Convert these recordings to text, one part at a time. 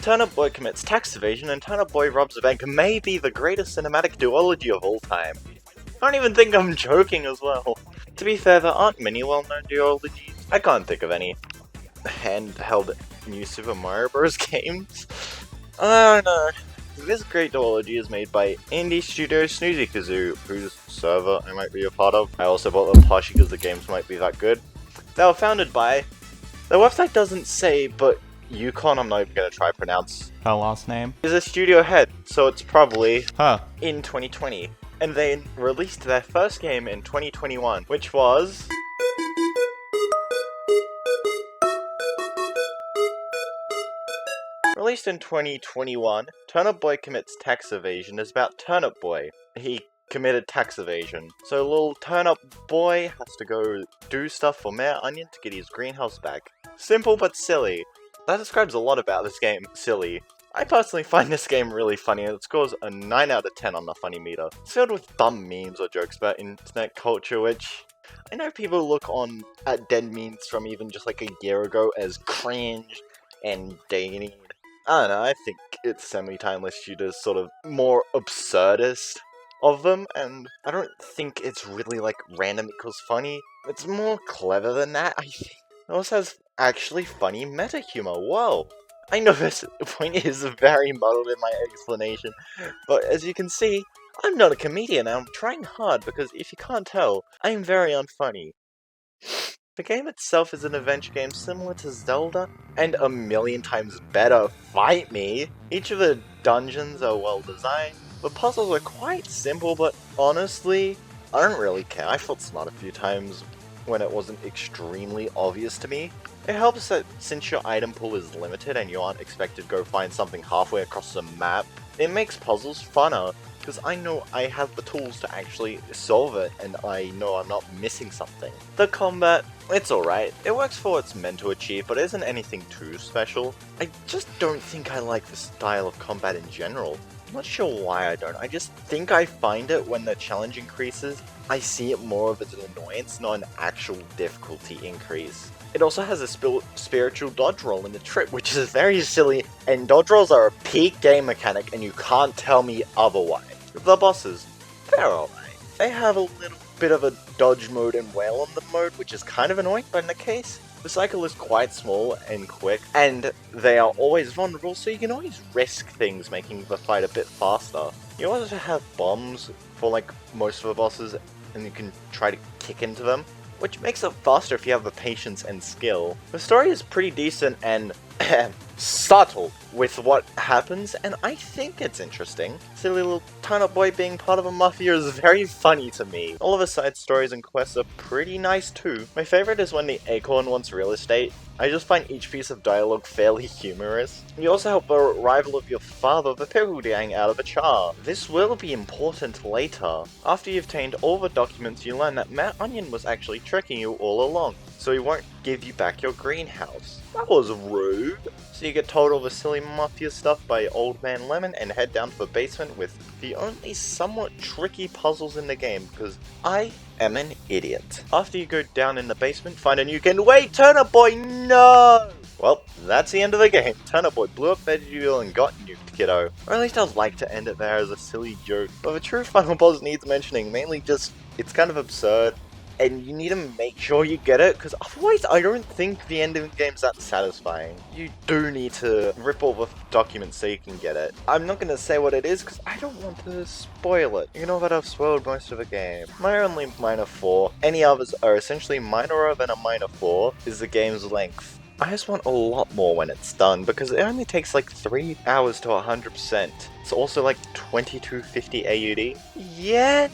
Turnip Boy commits tax evasion, and Turnip Boy robs a bank may be the greatest cinematic duology of all time. I don't even think I'm joking as well. To be fair, there aren't many well-known duologies. I can't think of any handheld new Super Mario Bros. Games. I don't know. This great duology is made by indie studio Musica, whose server I might be a part of. I also bought them partially because the games might be that good. They were founded by... Their website doesn't say, but Yukon, I'm not even gonna try to pronounce. Her last name? Is a studio head, so it's probably Huh. in 2020. And they released their first game in 2021, which was... Released in 2021, Turnip Boy Commits Tax Evasion is about Turnip Boy. He committed tax evasion. So little Turnip Boy has to go do stuff for Mayor Onion to get his greenhouse back. Simple but silly. That describes a lot about this game, silly. I personally find this game really funny, and it scores a 9 out of 10 on the funny meter. It's filled with dumb memes or jokes about internet culture, which I know people look on at dead memes from even just like a year ago as cringe and dated. I don't know, I think it's semi-timeless due to sort of more absurdist of them, and I don't think it's really like random equals funny. It's more clever than that, I think. It also has actually funny meta humor. Whoa! I know this point is very muddled in my explanation, but as you can see, I'm not a comedian and I'm trying hard because if you can't tell, I'm very unfunny. The game itself is an adventure game similar to Zelda, and a million times better, fight me! Each of the dungeons are well designed, the puzzles are quite simple, but honestly, I don't really care. I felt smart a few times when it wasn't extremely obvious to me. It helps that since your item pool is limited and you aren't expected to go find something halfway across the map, it makes puzzles funner, because I know I have the tools to actually solve it, and I know I'm not missing something. The combat, it's alright. It works for what it's meant to achieve, but it isn't anything too special. I just don't think I like the style of combat in general. I'm not sure why I don't. I just think I find it when the challenge increases, I see it more of as an annoyance, not an actual difficulty increase. It also has a spiritual dodge roll in the trip, which is very silly, and dodge rolls are a peak game mechanic and you can't tell me otherwise. The bosses, they're alright. They have a little bit of a dodge mode and whale on the mode, which is kind of annoying, but in the case, the cycle is quite small and quick, and they are always vulnerable, so you can always risk things making the fight a bit faster. You also have bombs for like most of the bosses, and you can try to kick into them, which makes it faster if you have the patience and skill. The story is pretty decent and subtle with what happens, and I think it's interesting. Silly little Turnip Boy being part of a mafia is very funny to me. All of the side stories and quests are pretty nice too. My favorite is when the acorn wants real estate. I just find each piece of dialogue fairly humorous. You also help the rival of your father, the pickle gang, out of a jar. This will be important later. After you've obtained all the documents, you learn that Matt Onion was actually tricking you all along, so he won't give you back your greenhouse. That was rude. So you get told all the silly mafia stuff by Old Man Lemon and head down to the basement with the only somewhat tricky puzzles in the game, because I am an idiot. After you go down in the basement, find a new kid. Wait, Turnip Boy, no! Well, that's the end of the game. Turnip Boy blew up VeggieVille and got nuked, kiddo. Or at least I'd like to end it there as a silly joke. But the true final boss needs mentioning, mainly just, it's kind of absurd. And you need to make sure you get it, because otherwise I don't think the end of the game's that satisfying. You do need to rip all the documents so you can get it. I'm not going to say what it is, because I don't want to spoil it. You know that I've spoiled most of the game. My only minor flaw, any others are essentially minorer than a minor flaw, is the game's length. I just want a lot more when it's done, because it only takes like 3 hours to 100%. It's also like 2250 AUD. Yeah,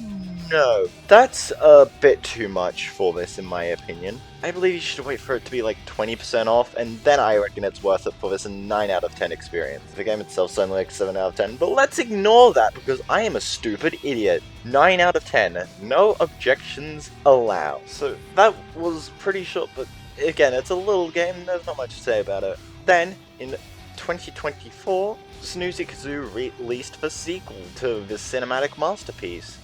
no. That's a bit too much for this in my opinion. I believe you should wait for it to be like 20% off, and then I reckon it's worth it for this 9 out of 10 experience. The game itself's only like 7 out of 10, but let's ignore that because I am a stupid idiot. 9 out of 10. No objections allowed. So that was pretty short, but again, it's a little game, there's not much to say about it. Then, in 2024, Snoozy Kazoo released the sequel to this cinematic masterpiece.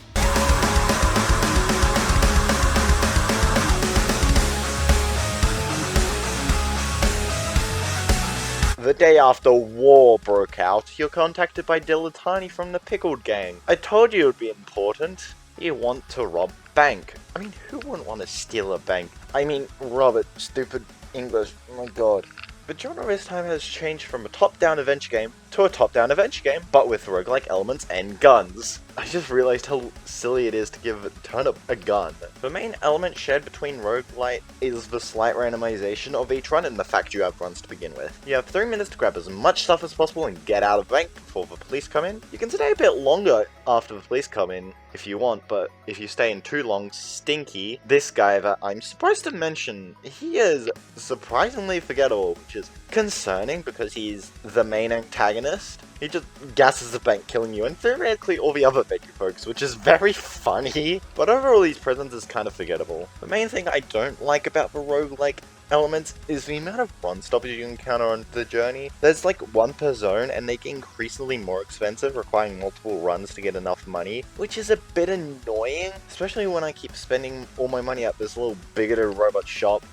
The day after war broke out, you're contacted by Dilettani from the Pickled Gang. I told you it would be important. You want to rob bank. I mean, who wouldn't want to steal a bank? I mean, rob it, stupid English, oh my god. The genre this time has changed from a top-down adventure game to a top-down adventure game, but with roguelike elements and guns. I just realized how silly it is to give Turnip a gun. The main element shared between roguelite is the slight randomization of each run and the fact you have runs to begin with. You have 3 minutes to grab as much stuff as possible and get out of the bank before the police come in. You can stay a bit longer after the police come in if you want, but if you stay in too long, Stinky, this guy that I'm supposed to mention, he is surprisingly forgettable, which is concerning because he's the main antagonist. He just gasses the bank, killing you, and theoretically all the other Veggie folks, which is very funny. But overall, his presence is kind of forgettable. The main thing I don't like about the roguelike elements is the amount of run stoppers you encounter on the journey. There's like 1 per zone, and they get increasingly more expensive, requiring multiple runs to get enough money, which is a bit annoying, especially when I keep spending all my money at this little bigoted robot shop.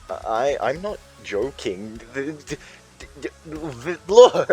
I'm not joking. Look!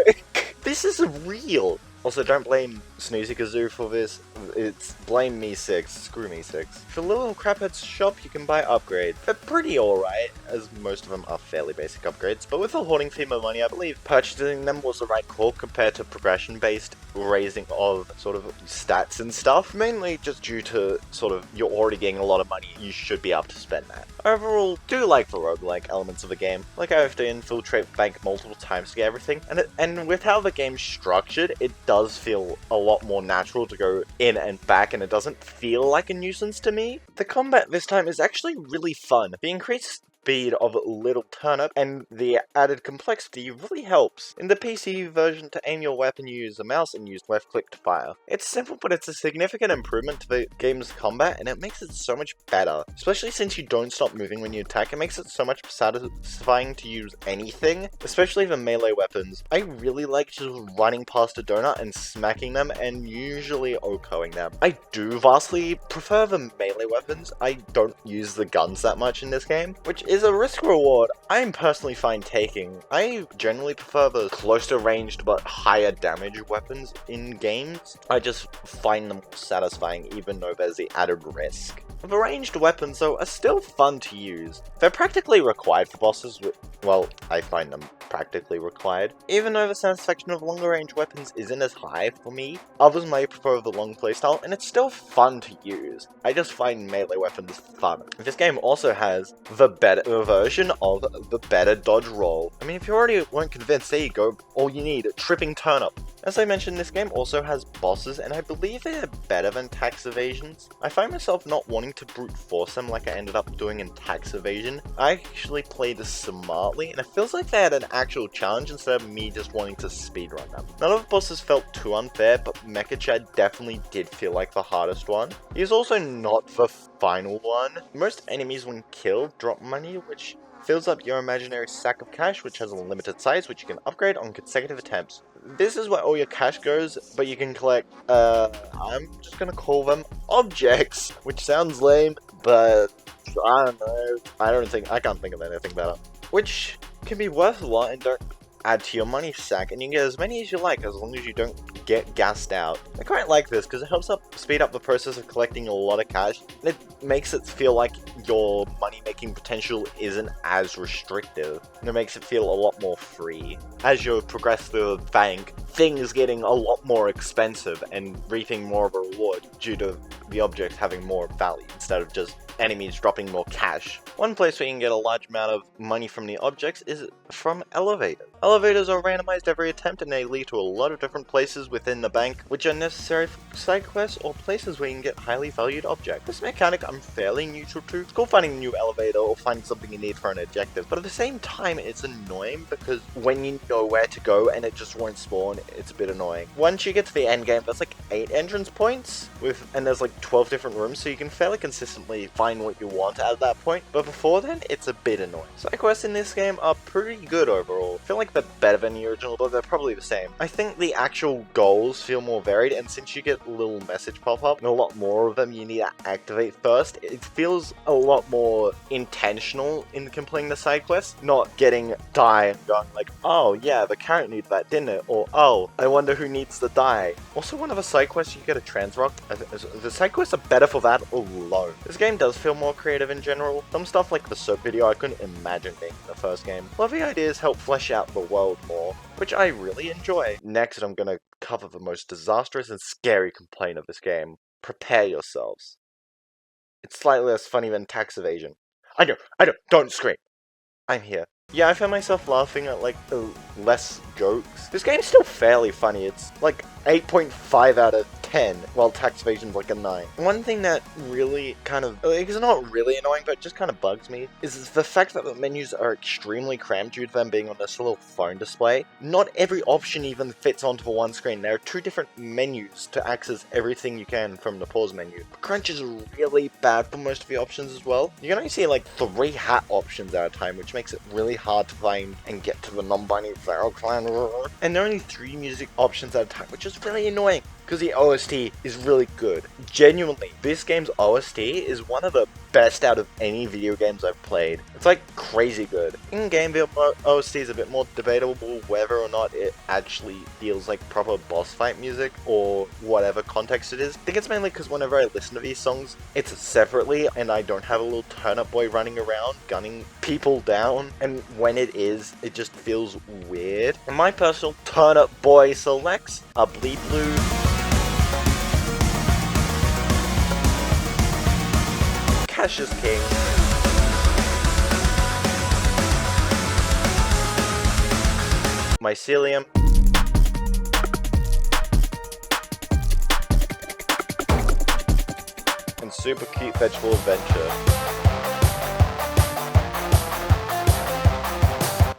This is real! Also, don't blame Snoozy Kazoo for this, it's blame Me6, screw Me6. For little craphead's shop, you can buy upgrades. They're pretty alright, as most of them are fairly basic upgrades, but with the hoarding theme of money, I believe purchasing them was the right call compared to progression-based raising of sort of stats and stuff, mainly just due to sort of you're already getting a lot of money, you should be able to spend that. Overall, do like the roguelike elements of the game. Like, I have to infiltrate the bank multiple times to get everything, and with how the game's structured, it does feel a lot more natural to go in and back, and it doesn't feel like a nuisance to me. The combat this time is actually really fun. The increased speed of Little Turnip and the added complexity really helps. In the PC version, to aim your weapon you use a mouse and use left click to fire. It's simple, but it's a significant improvement to the game's combat, and it makes it so much better. Especially since you don't stop moving when you attack, it makes it so much satisfying to use anything, especially the melee weapons. I really like just running past a donut and smacking them, and usually OHKOing them. I do vastly prefer the melee weapons. I don't use the guns that much in this game, which is a risk reward I'm personally fine taking. I generally prefer the closer ranged but higher damage weapons in games. I just find them satisfying even though there's the added risk. The ranged weapons though are still fun to use. They're practically required for bosses, well, I find them practically required. Even though the satisfaction of longer range weapons isn't as high for me, others may prefer the long playstyle, and it's still fun to use. I just find melee weapons fun. This game also has the better version of the better dodge roll. I mean, if you already weren't convinced, there you go, all you need, tripping Turnip. As I mentioned, this game also has bosses, and I believe they're better than tax evasions. I find myself not wanting to brute force them like I ended up doing in tax evasion. I actually played smartly, and it feels like they had an actual challenge instead of me just wanting to speedrun them. None of the bosses felt too unfair, but Mecha Chad definitely did feel like the hardest one. He is also not the final one. Most enemies when killed drop money, which fills up your imaginary sack of cash, which has a limited size, which you can upgrade on consecutive attempts. This is where all your cash goes, but you can collect, I'm just gonna call them objects, which sounds lame, but I don't know, I can't think of anything better. Which can be worth a lot and don't add to your money sack, and you can get as many as you like as long as you don't get gassed out. I quite like this because it helps speed up the process of collecting a lot of cash, and it makes it feel like your money making potential isn't as restrictive, and it makes it feel a lot more free. As you progress through the bank, things getting a lot more expensive and reaping more of a reward due to the objects having more value instead of just enemies dropping more cash. One place where you can get a large amount of money from the objects is from elevators. Elevators are randomized every attempt, and they lead to a lot of different places within the bank, which are necessary for side quests or places where you can get highly valued objects. This mechanic I'm fairly neutral to. It's cool finding a new elevator or finding something you need for an objective, but at the same time it's annoying because when you know where to go and it just won't spawn, it's a bit annoying. Once you get to the end game, there's like 8 entrance points, and there's like 12 different rooms, so you can fairly consistently find what you want at that point, but before then, it's a bit annoying. Side quests in this game are pretty good overall. I feel like they're better than the original, but they're probably the same. I think the actual goals feel more varied, and since you get a little message pop up, and a lot more of them you need to activate first, it feels a lot more intentional in completing the side quests, not getting die and going like, oh yeah, the carrot needs that, didn't it? Or, oh, I wonder who needs the die. Also, one of the side quests you get a trans rock. The side quests are better for that alone. This game does feel more creative in general. Some stuff like the soap video I couldn't imagine being in the first game. A lot of the ideas help flesh out the world more, which I really enjoy. Next, I'm gonna cover the most disastrous and scary complaint of this game. Prepare yourselves. It's slightly less funny than tax evasion. I know, don't scream. I'm here. Yeah, I found myself laughing at, like, less jokes. This game's still fairly funny. It's, like, 8.5 out of 10, while tax evasion's like a 9. One thing that really kind of, it's not really annoying, but just kind of bugs me, is the fact that the menus are extremely cramped due to them being on this little phone display. Not every option even fits onto one screen. There are 2 different menus to access everything you can from the pause menu. Crunch is really bad for most of the options as well. You can only see like 3 hat options at a time, which makes it really hard to find and get to the non-binary feral clan. And there are only 3 music options at a time, which is really annoying, because the OST is really good. Genuinely, this game's OST is one of the best out of any video games I've played. It's like crazy good. In-game OST is a bit more debatable whether or not it actually feels like proper boss fight music or whatever context it is. I think it's mainly because whenever I listen to these songs, it's separately and I don't have a little turnip boy running around gunning people down, and when it is, it just feels weird. And my personal turnip boy selects a Bleed Blue, Cassius King, Mycelium, and Super Cute Vegetable Adventure.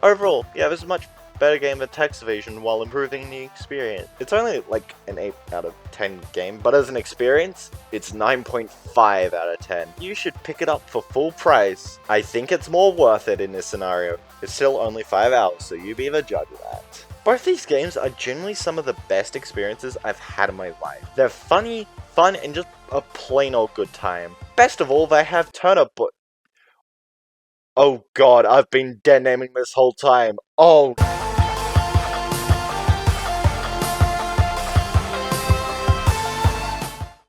Overall, yeah, this is a much better game than Tax Evasion while improving the experience. It's only like an 8 out of 10 game, but as an experience, it's 9.5 out of 10. You should pick it up for full price. I think it's more worth it in this scenario. It's still only 5 hours, so you be the judge of that. Both these games are generally some of the best experiences I've had in my life. They're funny, fun, and just a plain old good time. Best of all, they have Turnip. Oh god, I've been dead naming this whole time. Oh